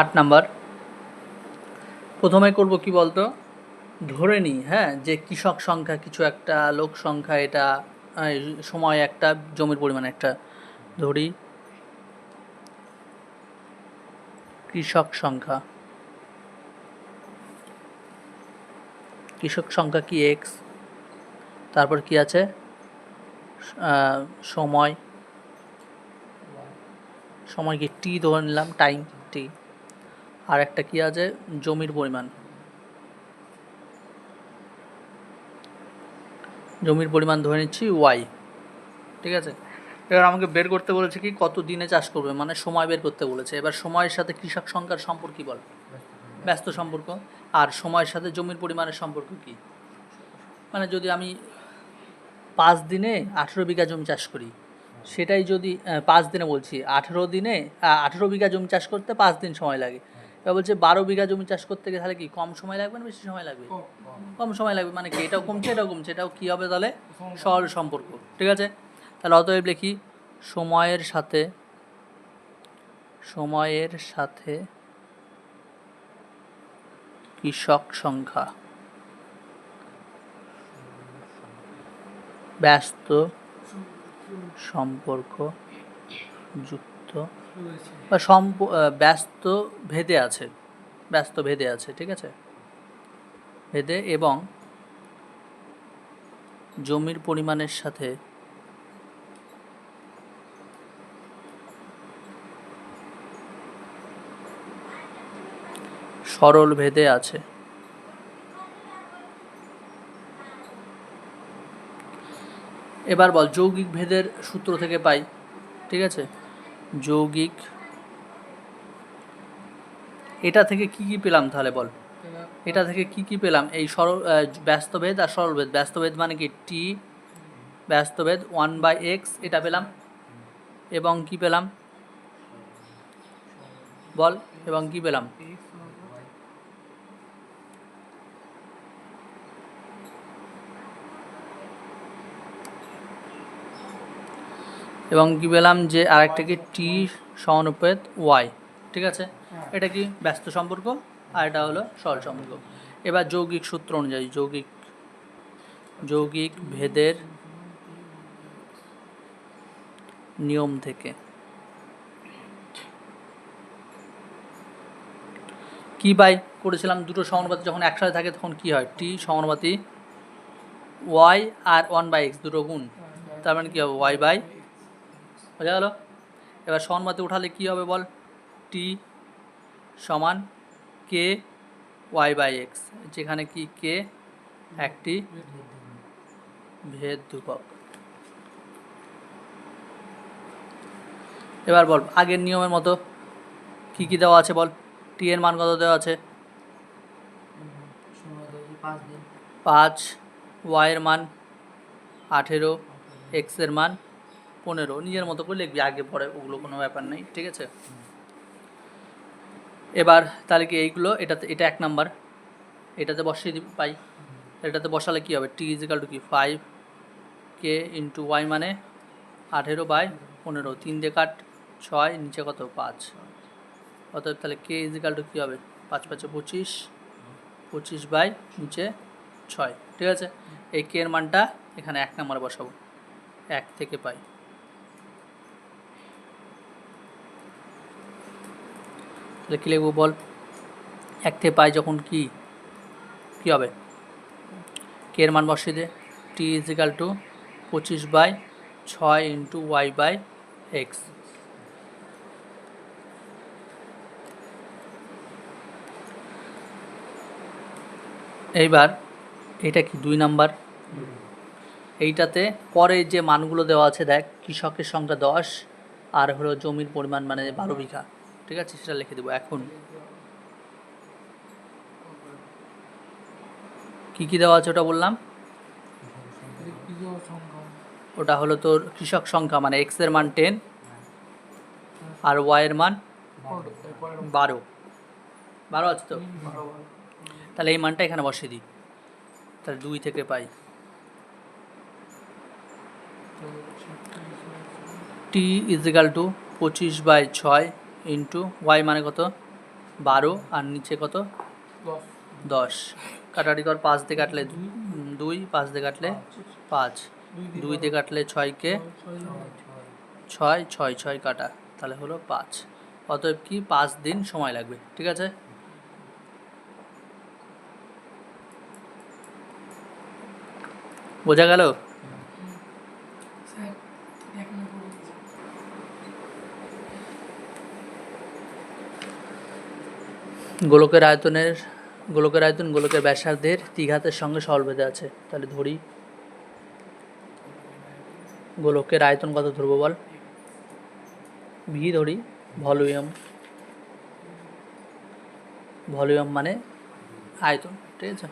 8 number, প্রথমে করব কি বলতো, ধরে নিই হ্যাঁ যে কৃষক সংখ্যা কিছু একটা, লোক সংখ্যা এটা, সময় একটা, জমির পরিমাণ একটা। ধরি কৃষক সংখ্যা, কৃষক সংখ্যা কি এক্স, তারপর কি আছে সময়, সময় কি টি ধরে নিলাম, টাইম টি। আর একটা কি আছে জমির পরিমাণ, জমির পরিমাণ ধরে নিচ্ছি ওয়াই। ঠিক আছে, এবার আমাকে বের করতে বলেছে কি কত দিনে চাষ করবে, মানে সময় বের করতে বলেছে। এবার সময়ের সাথে কৃষক সংখ্যার সম্পর্ক কি বল, ব্যস্ত সম্পর্ক। আর সময়ের সাথে জমির পরিমাণের সম্পর্ক কি, মানে যদি আমি 5 দিনে 18 বিঘা জমি চাষ করি, সেটাই যদি 5 দিনে বলছি, 18 দিনে 18 বিঘা জমি চাষ করতে 5 দিন সময় লাগে। এবার বলছে 12 বিঘা জমি চাষ করতে গেলে তাহলে কি কম সময় লাগবে না বেশি সময় লাগবে, কম সময় লাগবে। মানে কি এটাও কমছে এটাও কমছে, এটাও কী হবে তাহলে সরল সম্পর্ক। ঠিক আছে, তাহলে অতএব লিখি সময়ের সাথে, সময়ের সাথে কৃষক সংখ্যা ব্যস্ত সম্পর্ক যুক্ত বা ব্যস্ত ভেদে আছে, ব্যস্ত ভেদে আছে। ঠিক আছে, ভেদে এবং জমির পরিমাণের সাথে সরল ভেদে আছে। এবার বল যৌগিক ভেদের সূত্র থেকে পাই। ঠিক আছে, যৌগিক, এটা থেকে কি কি পেলাম তাহলে বল, এটা থেকে কি কি পেলাম, এই সরল ব্যস্তভেদ আর সরলভেদ। ব্যস্তভেদ মানে কি টি, ব্যস্তভেদ 1/x এটা পেলাম, এবং কি পেলাম বল, এবং কি পেলাম, এবং কি পেলাম যে আরেকটা কি টি সমানুপাত ওয়াই। ঠিক আছে, এটা কি ব্যস্ত সম্পর্ক আর এটা হলো সরল সম্পর্ক। এবার যৌগিক সূত্র অনুযায়ী, যৌগিক, যৌগিক ভেদের নিয়ম থেকে কি পাই, করেছিলাম দুটো সমানুপাতি যখন একসাথে থাকে তখন কি হয়, টি সমানুপাতি ওয়াই আর 1/x দুটো গুণ, তার মানে কি হবে ওয়াই বাই, বোঝা গেল। এবার সমানুপাতি উঠালে কি হবে বল, টি সমান কে ওয়াই বাই এক্স, যেখানে কি কে একটি ভেদ ধ্রুবক। এবার বল আগের নিয়মের মতো কি কি দেওয়া আছে বল, টি এর মান কত দেওয়া আছে 5, ওয়াই এর মান 18, এক্স এর মান 15, নিজের মতো করে লিখবি, আগে পরে ওগুলো কোনো ব্যাপার নেই। ঠিক আছে, এবার তাহলে কি এইগুলো, এটাতে, এটা 1 নাম্বার, এটাতে বসিয়ে পাই, এটাতে বসালে কি হবে, টি ইজিক্যাল টু কি 5 কে ইন্টু ওয়াই মানে 18/15, 3 দিয়ে কাট 6, নিচে কত 5, অতএব তাহলে কে ইজিক্যাল টু কী হবে 5 5 25, 25 বাই নিচে 6। ঠিক আছে, এই কে এর মানটা এখানে 1 নাম্বারে বসাবো, 1 থেকে পাই। তাহলে কী লিখবো বল, 1 থেকে পাই যখন কি কী হবে, কে এর মান বসিয়ে দে, T is equal to 25/6 into Y by X. এইবার এটা কি 2 নাম্বার, এইটাতে পরে যে মানগুলো দেওয়া আছে দেখ, কৃষকের সংখ্যা 10 আর হলো জমির পরিমাণ মানে 12 বিঘা। ঠিক আছে, সেটা লিখে দেবো। এখন কি কি দেওয়া আছে ওটা বললাম, ওটা হলো তোর কৃষক সংখ্যা মানে এক্স এর মান 10 আর ওয়াই এর মান 12 আছে তো, তাহলে এই মানটা এখানে বসিয়ে দিই, তাহলে 2 থেকে পাই টি ইজিক্যাল টু 25/6 ইন্টু ওয়াই মানে কত 12 আর নিচে কত 10। কাটাকাটি কর, 5 দিয়ে কাটলে 2, 5 দিয়ে কাটলে 5, 2 দিয়ে কাটলে 6কে 6, 6, 6 কাটা, তাহলে হলো 5। অতএব কি 5 দিন সময় লাগবে। ঠিক আছে, বোঝা গেল? গোলকের আয়তন গোলকের ব্যাসার্ধের দ্বিঘাতের সঙ্গে সরলভেদে আছে। তাহলে ধরি গোলকের আয়তন কত ধরবো বল? ভি ধরি, ভলিউম মানে আয়তন। ঠিক আছে,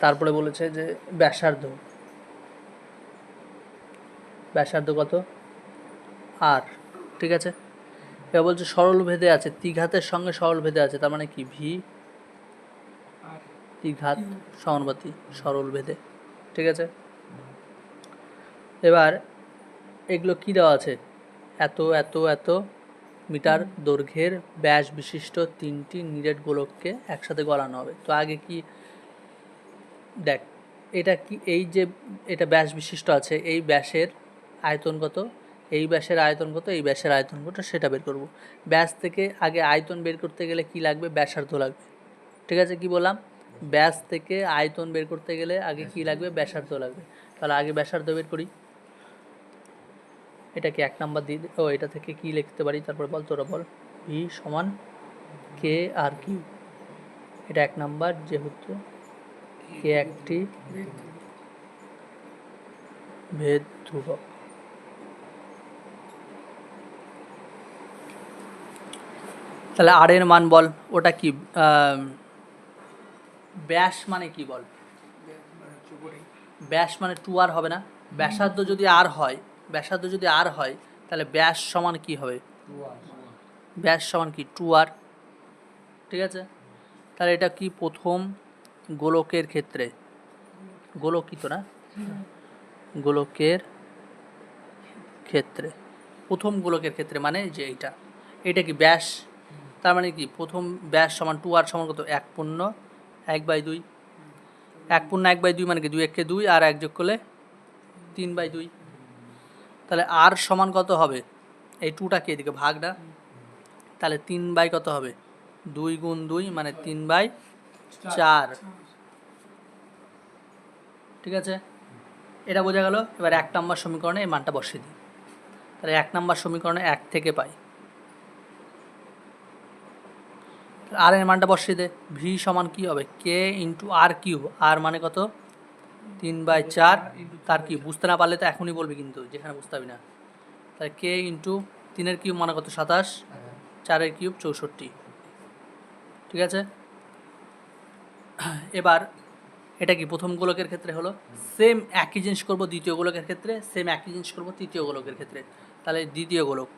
তারপরে বলেছে যে ব্যাসার্ধ কত? আর। ঠিক আছে, এবার বলছে সরল ভেদে আছে, দ্বিঘাতের সঙ্গে সরল ভেদে আছে, তার মানে কি ভি দ্বিঘাত সমানুপাতি সরল ভেদে। ঠিক আছে, এবার এগুলো কি দেওয়া আছে? এত এত এত মিটার দৈর্ঘ্যের ব্যাস বিশিষ্ট 3টি নিরেট গোলককে একসাথে গলানো হবে। তো আগে কি দেখ, এটা কি, এই যে এটা ব্যাস বিশিষ্ট আছে, এই ব্যাসের আয়তন কত, এই ব্যাসের আয়তন কত, এই ব্যাসের আয়তন কত, সেটা বের করব। ব্যাস থেকে আগে আয়তন বের করতে গেলে কি লাগবে? ব্যাসার্ধ লাগবে। ঠিক আছে, কি বললাম? ব্যাস থেকে আয়তন বের করতে গেলে আগে কি লাগবে? ব্যাসার্ধ লাগবে। তাহলে আগে ব্যাসার্ধ বের করি। এটাকে 1 নাম্বার দিয়ে, এটা থেকে কি লিখতে পারি তারপর বল, তোরা বল। ভি সমান কে আর কিউ, এটা 1 নাম্বার, যেহেতু কে একটি ভেদ ধ্রুবক। তাহলে আর এর মান বল, ওটা কি? ব্যাস মানে কি বল? ব্যাস মানে 2r হবে না? ব্যাসার্ধ যদি আর হয়, তাহলে ব্যাস সমান কি হবে? ব্যাস সমান কি? 2r। ঠিক আছে, তাহলে এটা কি প্রথম গোলকের ক্ষেত্রে, গোলকিত না, গোলকের ক্ষেত্রে, প্রথম গোলকের ক্ষেত্রে মানে যে এটা কি ব্যাস, তার মানে কি প্রথম ব্যাস সমান 2r সমান কত? 1/1/2। 1/1/2 মানে কি 2 1 2 আর 1 যোগ করলে 3/2। তাহলে আর সমান কত হবে? এই 2টা কি এদিকে ভাগ না, তাহলে 3 কত হবে? 2 গুণ 2 মানে 3/4। ঠিক আছে, এটা বোঝা গেল। এবার 1 নম্বর সমীকরণে এই মানটা বসিয়ে দিই। তাহলে 1 নম্বর সমীকরণে 1 থেকে পাই আর এর মানটা বসিয়ে দে। ভি সমান কি হবে? কে ইন্টু আর কিউব। আর মানে কত? 3/4 তার কিউব। বুঝতে না পারলে তো এখনই বলবি, কিন্তু যেখানে বুঝতে পারবি না। তাহলে কে ইন্টু 3-এর কিউব মানে কত? 27, 4-এর কিউব 64। ঠিক আছে, এবার এটা কি প্রথম গোলকের ক্ষেত্রে হলো। সেম একই জিনিস করব দ্বিতীয় গোলকের ক্ষেত্রে, সেম একই জিনিস করব তৃতীয় গোলকের ক্ষেত্রে। তাহলে দ্বিতীয় গোলক,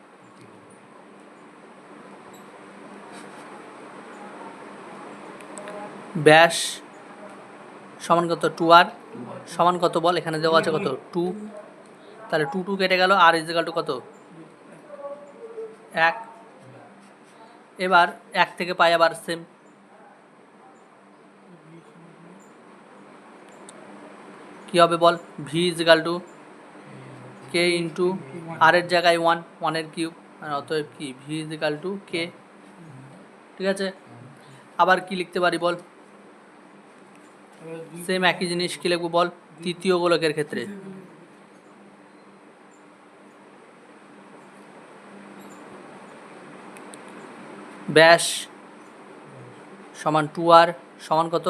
ব্যাস সমান কত? 2r সমান কত বল? এখানে দেওয়া আছে কত? 2। তাহলে 2 2 কেটে গেল, আর ইজ ইকুয়াল টু কত? 1। এবার 1 থেকে পাই আবার সেম, কি হবে বল? V is equal to K into R এর জায়গায় 1, 1-এর কিউব, আর অতএব কি V is equal to K. ঠিক আছে, আবার কি লিখতে পারি বল? সেম একই জিনিস, কি লিখবো বল? তৃতীয় গোলকের ক্ষেত্রে ব্যাস সমান 2r সমান কত?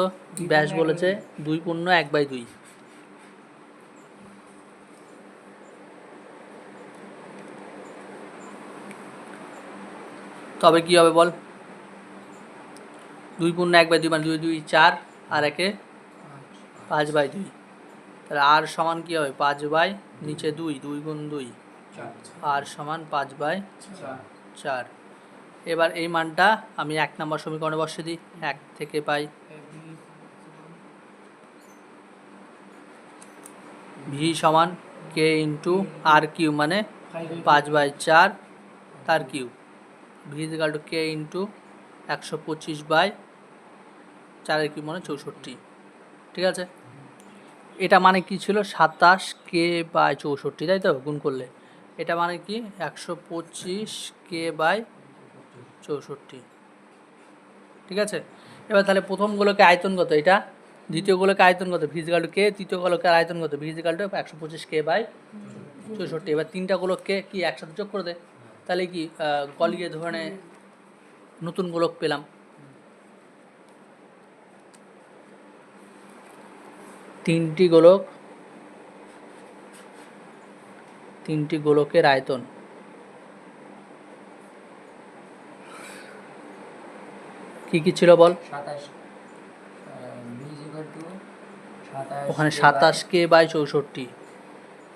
ব্যাস বলেছে 2 × 1/2। তবে কি হবে বল? 2 × 1/2 মানে 2 2 4 আর 1 5/2। তাহলে আর সমান কি হবে? 5 নিচে 2, 2 × 2 আর সমান 5/4। এবার এই মানটা আমি 1 নম্বর সমীকরণে বসিয়ে দিই। 1 থেকে পাই ভি সমান কে ইন্টু আর কিউব মানে 5/4 তার cube V is equal to K into 125/4 কি মানে 64, ঠিক আছে। এটা মানে কি ছিল 27K/64, তাই তো গুণ করলে এটা মানে কি 125K/64, ঠিক আছে। এবার তাহলে প্রথম গোলকে আয়তন কত, এটা দ্বিতীয় গোলকে আয়তন কত ভি ইজ ইকাল টু কে, তৃতীয় গোলকের আয়তন কত V is equal to 125K/64। এবার তিনটা গোলককে কি একসাথে যোগ করে দেয়, তাহলে কি গলিয়ে ধরনের নতুন গোলক পেলাম। তিনটি গোলকের আয়তন কি কি ছিল বল, ওখানে 27K/64,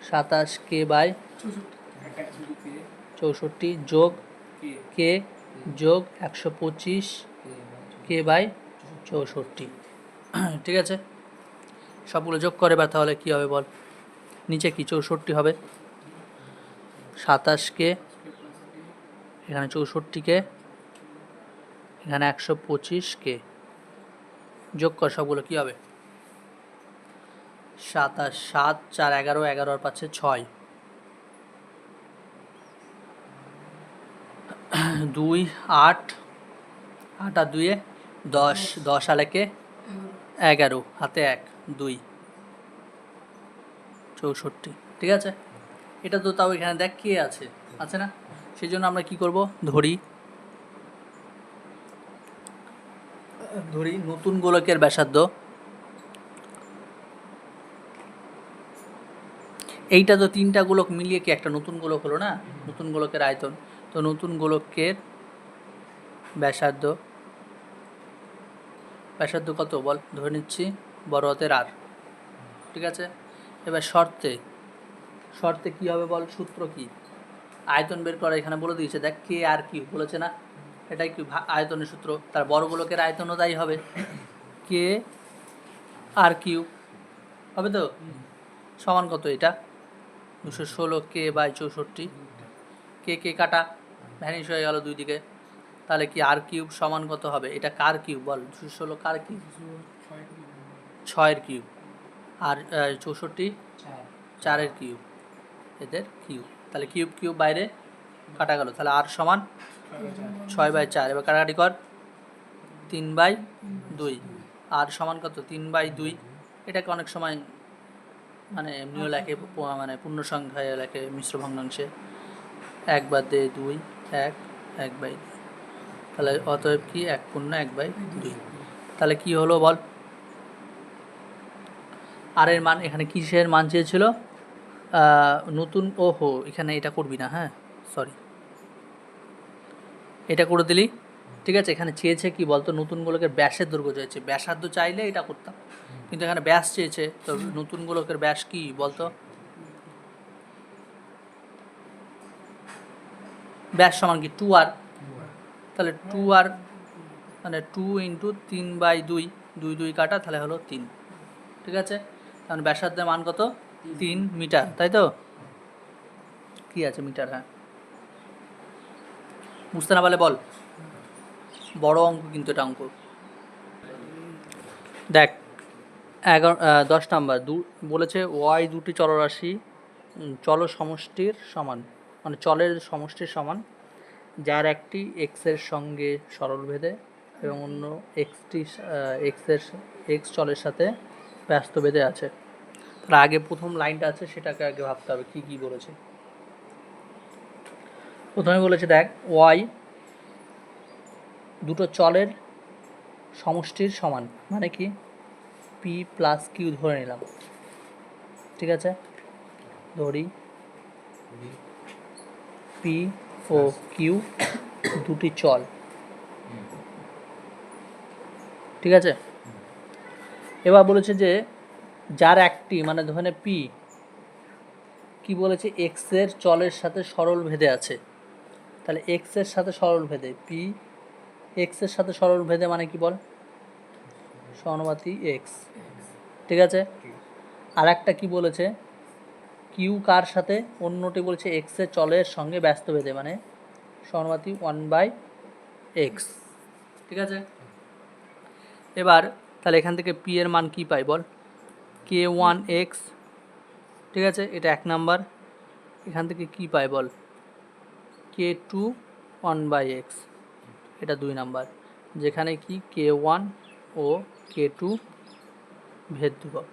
27K/64 যোগ কে যোগ 125K/64, ঠিক আছে। সবগুলো যোগ করে বা তাহলে কী হবে বল, নিচে কি 64 হবে, 27K, এখানে 64K, এখানে 125K, যোগ কর সবগুলো কী হবে 27, 7, 4, 11, 11 আর 5 6, 2, 8, 8 আর 2 10, 10 আর 1 11, হাতে 1 2, 64, ঠিক আছে। এটা তো তাও এখানে দেখ কে আছে না, সেই জন্য আমরা কি করব, ধরি নতুন গোলকের ব্যাসার্ধ, এইটা তো তিনটা গোলক মিলিয়ে কি একটা নতুন গোলক হলো না, নতুন গোলকের আয়তন, তো নতুন গোলকের ব্যাসার্ধ কত বল, ধরে নিচ্ছি বড় হাতের আর, ঠিক আছে। এবার শর্তে কি হবে বল, সূত্র কি, আয়তন বের করা এখানে বলে দিয়েছে, দেখ কে আর কিউ বলেছে না, এটাই কি আয়তনের সূত্র, তার বড় গোলকের আয়তনও তাই হবে কে আর কিউ হবে তো, সমান কত এটা 216K/64, কে কাটা ভ্যানিশ হয়ে গেল দুই দিকে, তাহলে কি আর কিউব সমান কত হবে, এটা কার কিউব বল, 216 কার কিউব 6-এর কিউব, আর 64 4-এর কিউব, এদের কিউব, তাহলে কিউব বাইরে কাটা গেল, তাহলে আর সমান 6/4, এবার কাটাকাটি কর 3/2, আর সমান কত 3/2, এটাকে অনেক সময় মানে এমনিও লেখে মানে পূর্ণ সংখ্যায় লেখে মিশ্র ভগ্নাংশে, 1/2 1/2, তাহলে অতএব কি 1 পূর্ণ 1/2, তাহলে কি হলো বল, আর এর মান এখানে কিসের মান চেয়েছিল, নতুন এখানে এটা করবি না, হ্যাঁ সরি, এটা করে দিলি, ঠিক আছে। এখানে চেয়েছে কি বলতো, নতুন গোলকের ব্যাসের দৈর্ঘ্য চেয়েছে, ব্যাসার্ধ চাইলে এটা করতাম, কিন্তু এখানে ব্যাস চেয়েছে, তো নতুন গোলকের ব্যাস কি বলতো, ব্যাস সমান কি 2r, তাহলে 2r মানে 2 × 3/2, 2 কাটা, তাহলে হলো 3, ঠিক আছে। তাহলে ব্যাসার্ধের মান কত 3 মিটার, তাই তো, কি আছে মিটার, হ্যাঁ বুঝতে না পারলে বল, বড় অঙ্ক কিন্তু এটা অঙ্ক, দেখ 10 নাম্বার বলেছে ওয়াই দুটি চলরাশি চল সমষ্টির সমান, মানে চলের সমষ্টির সমান, যার একটি এক্সের সঙ্গে সরল ভেদে এবং অন্য এক্স চলের সাথে ব্যস্ত ভেদে আছে। তার আগে প্রথম লাইনটা আছে সেটাকে আগে ভাবতে হবে কি কি বলেছে। প্রথমে বলেছে দেখ ওয়াই দুটো চলের সমষ্টির সমান, মানে কি পি প্লাস কিউ ধরে নিলাম, ঠিক আছে, ধরি পি ও কিউ দুটি চল, ঠিক আছে। এবার বলেছে যে যার একটি মানে ধরে পি কি বলেছে এক্সের চলের সাথে সরল ভেদে আছে, তাহলে এক্সের সাথে সরল ভেদে পি এক্সের সাথে সরল ভেদে মানে কি বল, সমানুপাতি এক্স, ঠিক আছে। আর একটা কি বলেছে কিউ কার সাথে, অন্যটি বলছে এক্সের চলের সঙ্গে ব্যস্ত ভেদে মানে সমানুপাতি 1/x, ঠিক আছে। এবার তাহলে এখান থেকে পি এর মান কি পাই বল, k1x, ঠিক আছে, এটা 1 নাম্বার। এখান থেকে কি পাই বল, k2 1/x, এটা 2 নাম্বার, যেখানে কি k1 ও k2 ভেদ ধ্রুবক।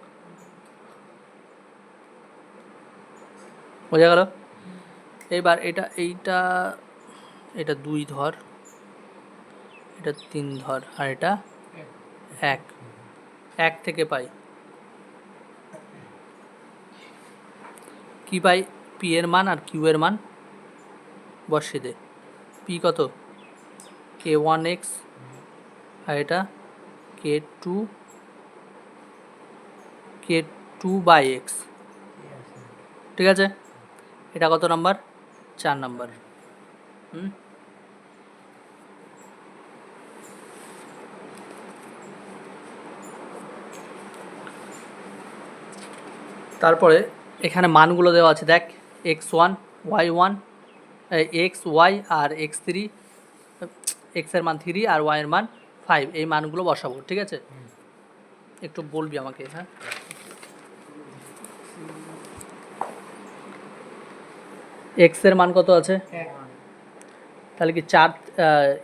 বোঝা গেল? এবার এটা 2 ধর, এটা 3 ধর, আর এটা 1 থেকে পাই কি পাই, পি এর মান আর কিউ এর মান বসিয়ে দে। পি কত, k1x, আর এটা k2/x, ঠিক আছে। এটা কত নাম্বার, 4 নাম্বার। তারপরে এখানে মানগুলো দেওয়া আছে দেখ, x1 y1, এক্স ওয়াই আর x3, এক্স এর মান 3 আর ওয়াই এর মান 5, এই মানগুলো বসাবো, ঠিক আছে। একটু বলবি আমাকে, হ্যাঁ। এক্স এর মান কত আছে, তাহলে কি 4,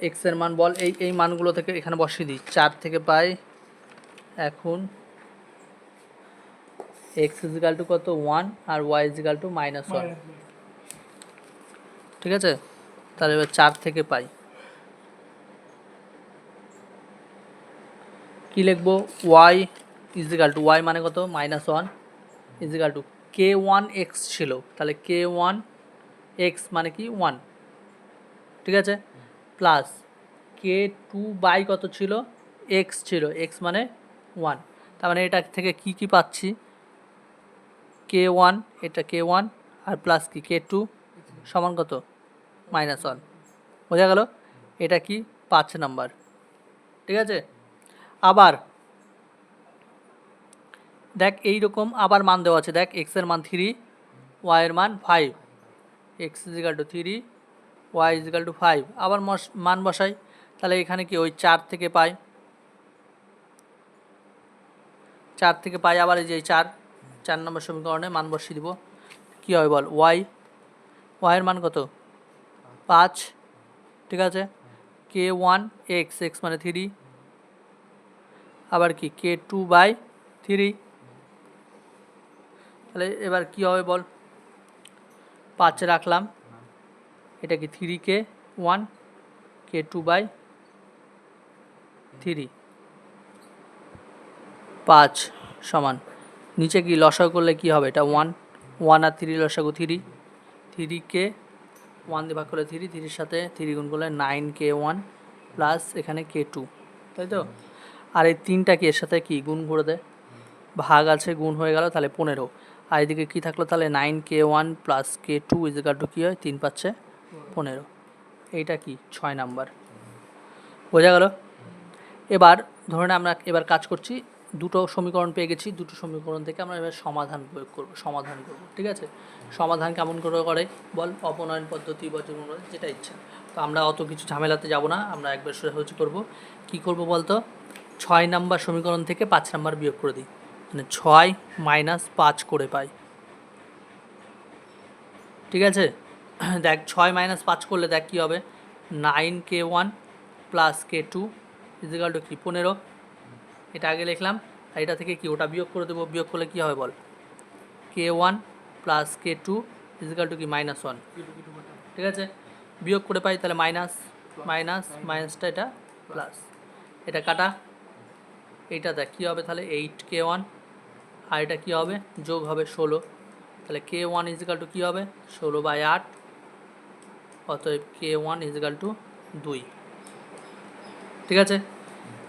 এক্স এর মান বল, এই মানগুলো থেকে এখানে বসিয়ে দিই। 4 থেকে পাই এখন x ইজিক্যাল টু কত 1 আর y ইজিক্যাল টু -1, ঠিক আছে। তাহলে এবার 4 থেকে পাই কি লিখবো, y ইজিক্যাল টু, y মানে কত -1 ইজিক্যাল টু k1x ছিল, তাহলে k1x মানে কি 1, ঠিক আছে, প্লাস k2 কত ছিল, x ছিল, x মানে 1, তার মানে এটা থেকে কি কি পাচ্ছি, k1, এটা k1 আর প্লাস কি k2 সমান কত -1, বোঝা গেল। এটা কি 5 নাম্বার, ঠিক আছে। আবার দেখ এইরকম আবার মান দেওয়া আছে, দেখ x এর মান 3, y এর মান 5, x is equal to 3, y is equal to 5, আবার মান বসাই, তাহলে এখানে কি ওই 4 থেকে পাই, 4 থেকে পাই আবার এই যে 4 নম্বর সমীকরণে মান বসিয়ে দিব, কী হবে বল, y এর মান কত 5, ঠিক আছে, k1x, x মানে 3, আবার কি k2/3, তাহলে এবার কি হবে বল, 5 রাখলাম, এটা কি 3k1 k2/3, 5 সমান, নিচে কি লসাগু করলে কি হবে, এটা 1 আর 3 লসাগু 3, 3k 1 দিয়ে ভাগ করলে 3, 3 সাথে 3 গুণ করলে 9k1 প্লাস এখানে k2, তাই তো। আর এই 3টা কি এর সাথে কি গুণ করে দেয়, ভাগ আছে গুণ হয়ে গেল, তাহলে 15, আর এদিকে কী থাকলো, তাহলে 9k1 plus k2 is equal two কী হয়, 3 পাচ্ছে 15, এইটা কি 6 নাম্বার, বোঝা গেল। এবার ধরুন আমরা এবার কাজ করছি, দুটো সমীকরণ পেয়ে গেছি, দুটো সমীকরণ থেকে আমরা এবার সমাধান প্রয়োগ করব, সমাধান করব, ঠিক আছে। সমাধান কেমন করে বল, অপনয়ন পদ্ধতি বা যেটা ইচ্ছা, তো আমরা অত কিছু ঝামেলাতে যাব না, আমরা একবার সোজাসুজি করব। কী করব বলতো, 6 নাম্বার সমীকরণ থেকে 5 নাম্বার বিয়োগ করে দিই, মানে 6 - 5 করে পাই, ঠিক আছে। দেখ 6 - 5 করলে দেখ কী হবে, 9k1 plus k2 is equal two কি 15, এটা আগে লিখলাম, আর এটা থেকে কি ওটা বিয়োগ করে দেবো, বিয়োগ করলে কী হবে বল, k1 plus k2 is equal two কি -1, ঠিক আছে। বিয়োগ করে পাই, তাহলে মাইনাসটা এটা প্লাস, এটা কাটা, এইটা দেখ কী হবে, তাহলে 8k1, আর এটা কী হবে, যোগ হবে 16, তাহলে k1 ইজিক্যাল টু কী হবে 16/8, অতএব k1 ইজিক্যাল টু 2, ঠিক আছে।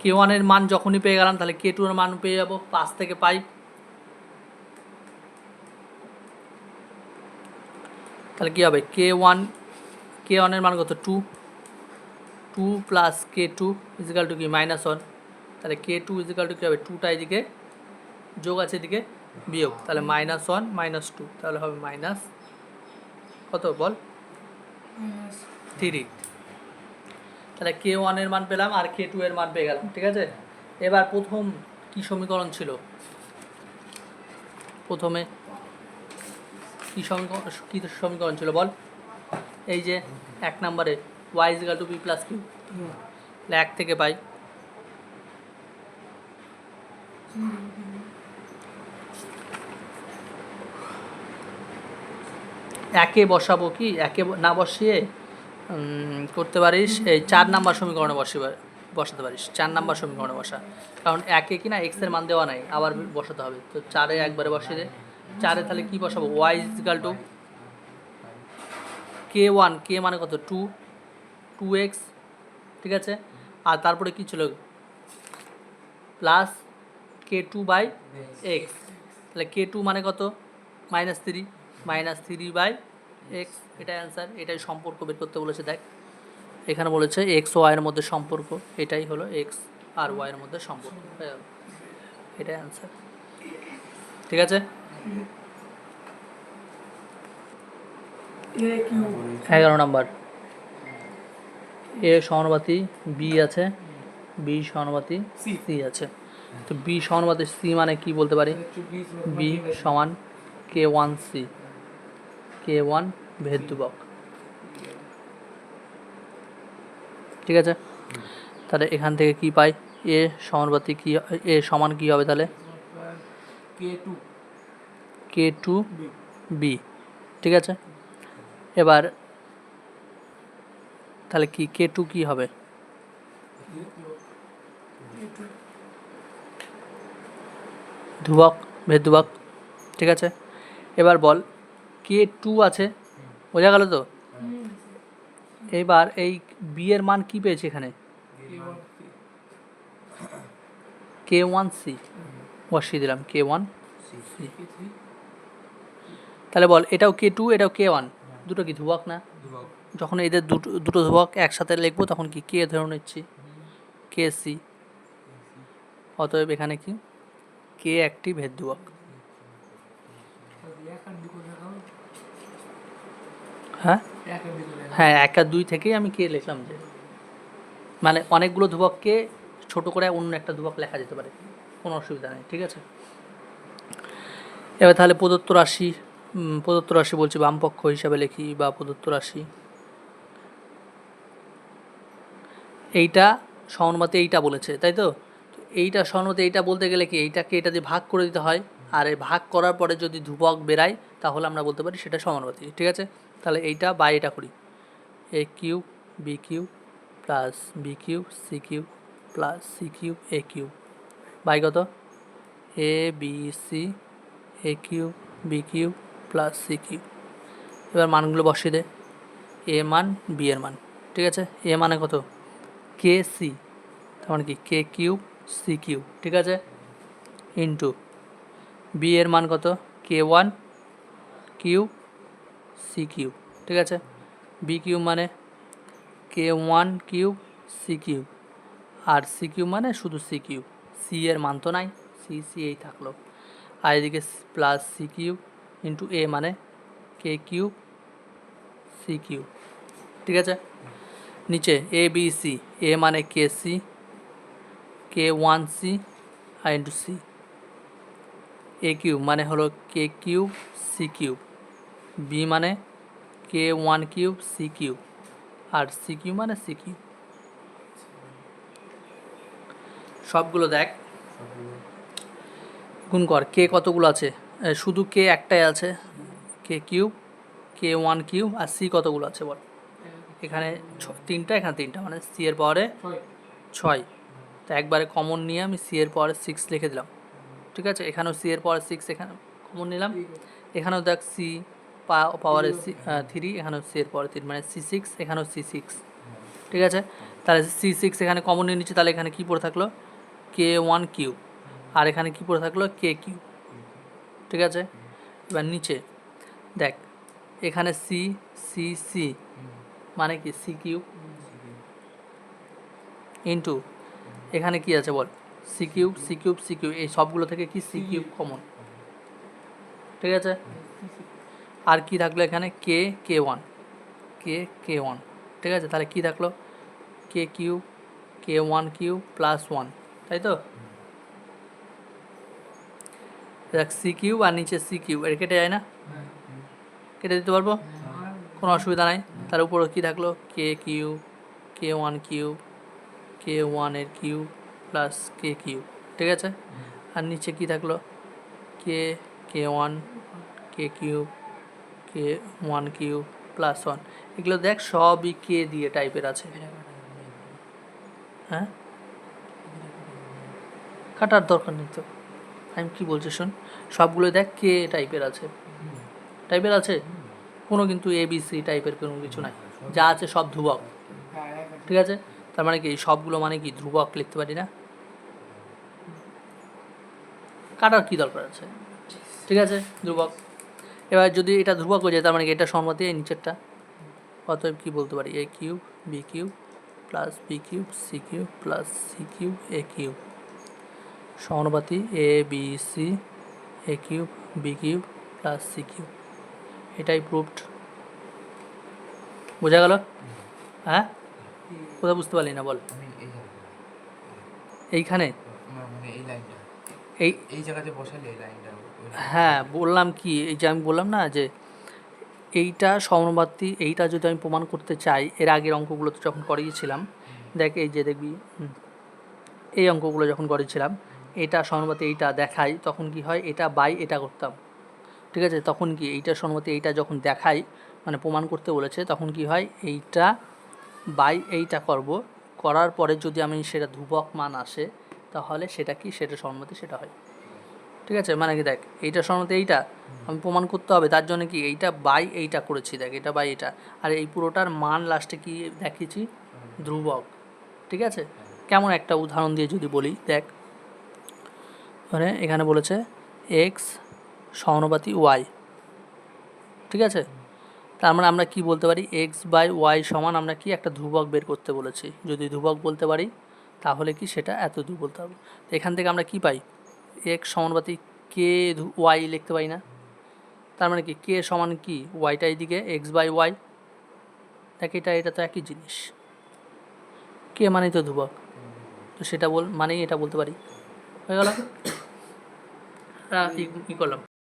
k1 এর মান যখনই পেয়ে গেলাম, তাহলে k2 এর মান পেয়ে যাবো, 5 থেকে পাই, তাহলে কী হবে k1 এর মান কত 2 প্লাস k2 ইজিক্যাল টু কি -1, তাহলে k2 ইজিক্যাল টু কী হবে, 2টা এদিকে যোগ আছে এদিকে বিয়োগ, তাহলে -1 - 2, তাহলে হবে মাইনাস কত বল 3। তাহলে k1 এর মান পেলাম আর k2 এর মান পেয়ে গেলাম, ঠিক আছে। এবার প্রথম কি সমীকরণ ছিল, প্রথমে কি সমীকরণ ছিল বল? এই যে 1 নম্বরে y = b + q, তাহলে 1 থেকে পাই একে বসাবো, কি একে না বসিয়ে করতে পারিস এই 4 নাম্বার সমীকরণে বসাতে পারিস, 4 নাম্বার সমীকরণে বসা, কারণ একে কি না x এর মান দেওয়া নাই, আবার বসাতে হবে। তো 4-এ একবারে বসিয়ে দে। 4-এ তাহলে কি বসাবো, y = k1, k মানে কত 2x, ঠিক আছে। আর তারপরে কি ছিল প্লাস k2/x, তাহলে k2 মানে কত -3, -3/x, এটাই অ্যান্সার। এটাই সম্পর্ক বের করতে বলেছে। দেখ এখানে বলেছে x ও y এর মধ্যে সম্পর্ক, এটাই হলো x আর y এর মধ্যে সম্পর্ক, এটাই অ্যান্সার, ঠিক আছে। 11 নম্বর, a সমানুপাতি b আছে, b সমানুপাতি c আছে। তো b সমানুপাতি c মানে কি বলতে পারি, b সমান k1c, k1 ভেদ ধ্রুবক, ঠিক আছে। তাহলে এখান থেকে কি পাই, a সমানুপাতি কি, a সমান কি হবে তাহলে k2b, ঠিক আছে। এবার তাহলে কি k2 কি হবে, ধ্রুবক, ভেদ ধ্রুবক, ঠিক আছে। এবার বল k2 আছে, বোঝা গেল তো। এবার এই b এর মান কি পেয়েছি এখানে, k1c বসিয়ে দিলাম, k1c। তাহলে বল এটাও k2 এটাও k1, দুটো কি ধ্রুবক না? যখন এদের দুটো ধ্রুবক একসাথে লিখবো তখন কি k ধরে নিচ্ছি, kc, অতএব এখানে কি k একটি ভেদ ধ্রুবক। হ্যাঁ হ্যাঁ, 1 আর 2 থেকেই আমি k লিখলাম, যে মানে অনেকগুলো ধ্রুবককে ছোট করে অন্য একটা ধ্রুবক লেখা যেতে পারে, কোনো অসুবিধা নেই, ঠিক আছে। এবার তাহলে প্রদত্ত রাশি বলছি বামপক্ষ হিসাবে লিখি, বা প্রদত্ত রাশি এইটা সমানুপাতে এইটা বলেছে, তাই তো। এইটা সমানুপাতে এইটা বলতে গেলে কি এইটাকে এটা দিয়ে ভাগ করে দিতে হয়, আর এই ভাগ করার পরে যদি ধ্রুবক বেরায় তাহলে আমরা বলতে পারি সেটা সমানুপাতি, ঠিক আছে। তাহলে এইটা বা এটা করি, a³ b³ plus b³ c³ plus c³ a³ by কত abc a³ b³ plus c³ এবার মানগুলো বসিয়ে দে, a মান b এর মান, ঠিক আছে। a মানে কত kc, তার মানে কি k³ c³, ঠিক আছে, ইন্টু b এর মান কত k1 কিউব c³, ঠিক আছে। b³ মানে k1 কিউব c³ আর c³ মানে শুধু c³ c এর মান তো নাই, c এই থাকলো, আর এদিকে প্লাস c³ ইন্টু a মানে k³ c³, ঠিক আছে। নিচে a b c, a মানে kc, k1c আর ইন্টু c, a³ মানে হলো k³ c³ b মানে k1 কিউব c³ আর c³ মানে c³ সবগুলো দেখ গুণ কর, কে কতগুলো আছে, শুধু কে একটাই আছে, k³ k1 কিউব আর c কতগুলো আছে বল, এখানে 3টা, এখানে 3টা, মানে c এর পাওয়ারে 6। তো একবারে কমন নিয়ে আমি c এর পাওয়ারে 6 লিখে দিলাম, ঠিক আছে। এখানেও c এর পাওয়ারে 6 এখানে কমন নিলাম, এখানেও দেখ c পাওয়ারে 3, এখানেও c এর পাওয়ারে 3 মানে c6, এখানেও c6, ঠিক আছে। তাহলে c6 এখানে কমন নিয়ে নিচ্ছে, তাহলে এখানে কি পড়ে থাকলো k1 কিউব, আর এখানে কি পড়ে থাকলো k³ ঠিক আছে। এবার নিচে দেখ এখানে c c c মানে কি c³ ইন্টু এখানে কি আছে বল c³ c³ c³ এই সবগুলো থেকে কি c³ কমন, ঠিক আছে। আর কি থাকলো এখানে k k1 ঠিক আছে। তাহলে কি থাকলো কে কিউব কে ওয়ান কিউব প্লাস ওয়ান, তাই তো? দেখ সি কিউব আর নিচে সি কিউব, এটা কেটে যায় না? কেটে দিতে পারবো, কোনো অসুবিধা নাই। তার উপরে কী থাকলো? কে কিউব কে ওয়ান কিউব কে ওয়ানের কিউব প্লাস কে কিউব, ঠিক আছে? আর নিচে কী থাকলো? কে কে ওয়ান কে কিউব কে ওয়ান কিউব প্লাস ওয়ান। এগুলো দেখ সবই কে দিয়ে টাইপের আছে। হ্যাঁ, কাটার দরকার নেই তো, আমি কী বলছি শোন, সবগুলো দেখ কে টাইপের আছে, কোনো কিন্তু এ বি সি টাইপের কোনো কিছু নাই, যা আছে সব ধ্রুবক, ঠিক আছে? তার মানে কি সবগুলো মানে কি ধ্রুবক লিখতে পারি না? কাটার কী দরকার আছে, ঠিক আছে? ধ্রুবক। এবার যদি এটা ধ্রুবক হয়ে যায় তার মানে কি এটা সমানুপাতি এই নিচেরটা, অতএব কী বলতে পারি? A cube b cube plus b cube c cube plus c cube a cube সমানুপাতি a b c a cube b cube plus c cube. এটাই প্রুভড। বোঝা গেল? হ্যাঁ, কোথাও বুঝতে পারলি না বল? এইখানে এই জায়গাতে বসালে এই লাইনটা, হ্যাঁ বললাম কি, এই যে আমি বললাম না যে এইটা সমানুপাতি, এইটা যদি আমি প্রমাণ করতে চাই, এর আগের অঙ্কগুলো তো যখন করিয়েছিলাম, দেখ এই যে দেখবি এই অঙ্কগুলো যখন করেছিলাম এটা সমানুপাতি এইটা দেখাই, তখন কি হয়? এটা বাই এটা করতাম, ঠিক আছে? তখন কি এইটা সমানুপাতি এইটা যখন দেখাই, মানে প্রমাণ করতে বলেছে, তখন কি হয়? এইটা বাই এইটা করব, করার পরে যদি আমি সেটা ধ্রুবক মান আসে তাহলে সেটা কি, সেটা সমানুপাতি সেটা হয়, ঠিক আছে? মানে কি দেখ এইটা সমানুপাতি এইটা আমি প্রমাণ করতে হবে, তার জন্য কি এইটা বাই এইটা করেছি, দেখ এটা বাই এটা, আর এই পুরোটার মান লাস্টে কি দেখিয়েছি? ধ্রুবক, ঠিক আছে? কেমন একটা উদাহরণ দিয়ে যদি বলি, দেখ মানে এখানে বলেছে এক্স সমানুপাতি ওয়াই, ঠিক আছে? তার মানে আমরা কি বলতে পারি? এক্স বাই ওয়াই সমান আমরা কি একটা ধ্রুবক বের করতে বলেছি, যদি ধ্রুবক বলতে পারি তাহলে কি সেটা এত দূর বলতে হবে। তো এখান থেকে আমরা কি পাই? এক্স সমানুপাতি কে ওয়াই লিখতে পাই না? তার মানে কি কে সমান কি ওয়াইটা এইদিকে এক্স বাই ওয়াই, দেখ এটা তো একই জিনিস, কে মানেই তো ধ্রুবক, তো সেটা মানেই এটা বলতে পারি। হয়ে গেল, কি করলাম?